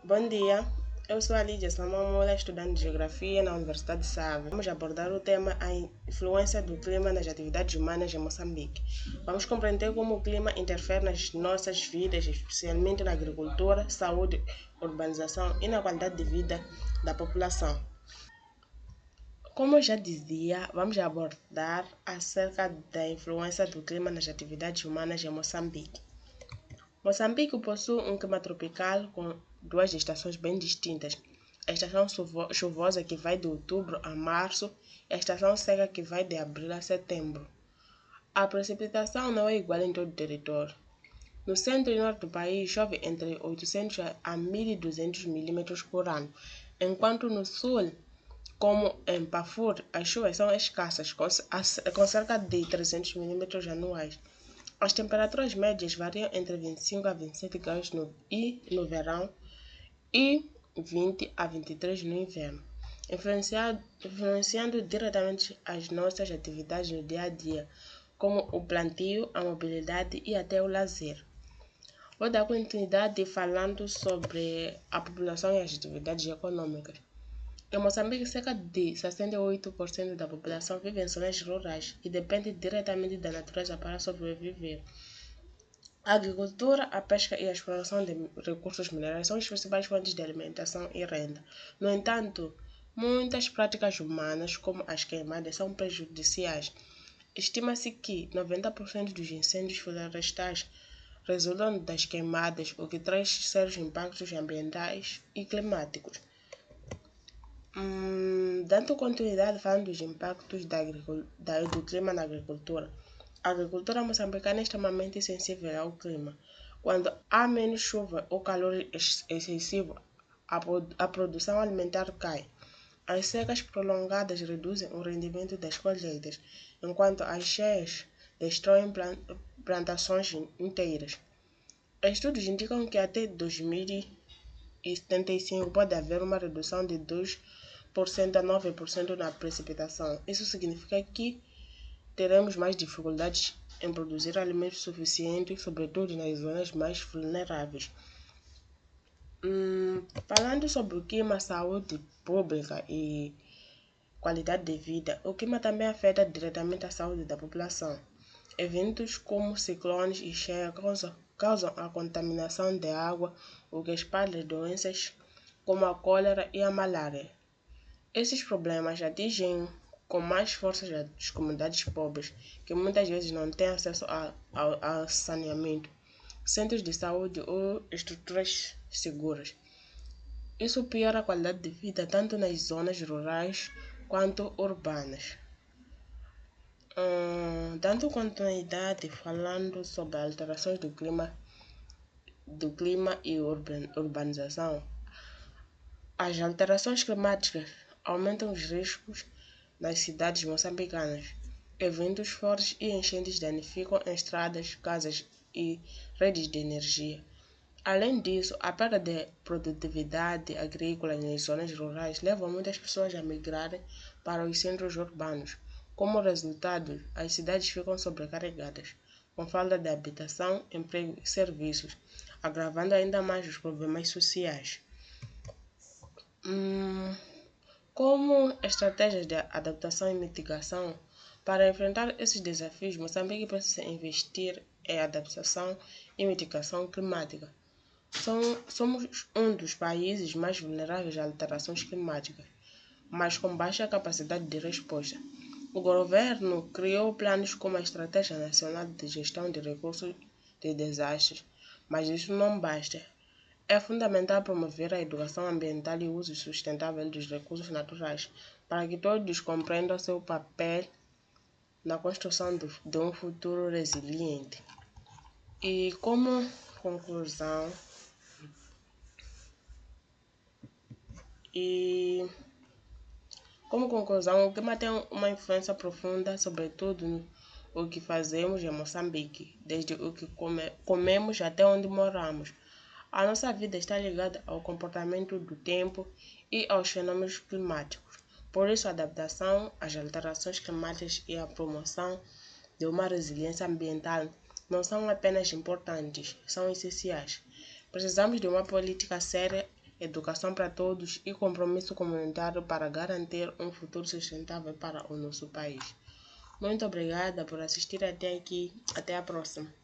Bom dia, eu sou a Lídia Samamola, estudante de Geografia na Universidade de Save. Vamos abordar o tema a influência do clima nas atividades humanas em Moçambique. Vamos compreender como o clima interfere nas nossas vidas, especialmente na agricultura, saúde, urbanização e na qualidade de vida da população. Como eu já dizia, vamos abordar acerca da influência do clima nas atividades humanas em Moçambique. Moçambique possui um clima tropical com duas estações bem distintas. A estação chuvosa que vai de outubro a março e a estação seca que vai de abril a setembro. A precipitação não é igual em todo o território. No centro e norte do país chove entre 800 a 1.200 milímetros por ano, enquanto no sul, como em Pafur, as chuvas são escassas, com cerca de 300 milímetros anuais. As temperaturas médias variam entre 25 a 27 graus no verão e 20 a 23 no inverno, influenciando diretamente as nossas atividades no dia a dia, como o plantio, a mobilidade e até o lazer. Vou dar continuidade falando sobre a população e as atividades econômicas. Em Moçambique, cerca de 68% da população vive em zonas rurais e depende diretamente da natureza para sobreviver. A agricultura, a pesca e a exploração de recursos minerais são as principais fontes de alimentação e renda. No entanto, muitas práticas humanas, como as queimadas, são prejudiciais. Estima-se que 90% dos incêndios florestais resultam das queimadas, o que traz sérios impactos ambientais e climáticos. Dando continuidade falando dos impactos do clima na agricultura. A agricultura moçambicana é extremamente sensível ao clima. Quando há menos chuva ou calor excessivo, a produção alimentar cai. As secas prolongadas reduzem o rendimento das colheitas, enquanto as cheias destroem plantações inteiras. Estudos indicam que até 2075 pode haver uma redução de 2% a 9% na precipitação. Isso significa que teremos mais dificuldades em produzir alimentos suficientes, sobretudo nas zonas mais vulneráveis. Falando sobre o clima, saúde pública e qualidade de vida, o clima também afeta diretamente a saúde da população. Eventos como ciclones e cheias causam a contaminação de água, o que espalha doenças como a cólera e a malária. Esses problemas atingem com mais força as comunidades pobres, que muitas vezes não têm acesso ao saneamento, centros de saúde ou estruturas seguras. Isso piora a qualidade de vida tanto nas zonas rurais quanto urbanas. Dando continuidade falando sobre alterações do clima e urbanização, as alterações climáticas aumentam os riscos nas cidades moçambicanas. Eventos fortes e enchentes danificam estradas, casas e redes de energia. Além disso, a perda de produtividade agrícola nas zonas rurais leva muitas pessoas a migrarem para os centros urbanos. Como resultado, as cidades ficam sobrecarregadas, com falta de habitação, emprego e serviços, agravando ainda mais os problemas sociais. Como estratégias de adaptação e mitigação, para enfrentar esses desafios, Moçambique precisa investir em adaptação e mitigação climática. Somos um dos países mais vulneráveis a alterações climáticas, mas com baixa capacidade de resposta. O governo criou planos como a Estratégia Nacional de Gestão de Recursos de Desastres, mas isso não basta. É fundamental promover a educação ambiental e o uso sustentável dos recursos naturais, para que todos compreendam seu papel na construção de um futuro resiliente. E como conclusão, o clima tem uma influência profunda, sobretudo no que fazemos em Moçambique, desde o que comemos até onde moramos. A nossa vida está ligada ao comportamento do tempo e aos fenômenos climáticos. Por isso, a adaptação às alterações climáticas e a promoção de uma resiliência ambiental não são apenas importantes, são essenciais. Precisamos de uma política séria educação para todos e compromisso comunitário para garantir um futuro sustentável para o nosso país. Muito obrigada por assistir até aqui. Até a próxima.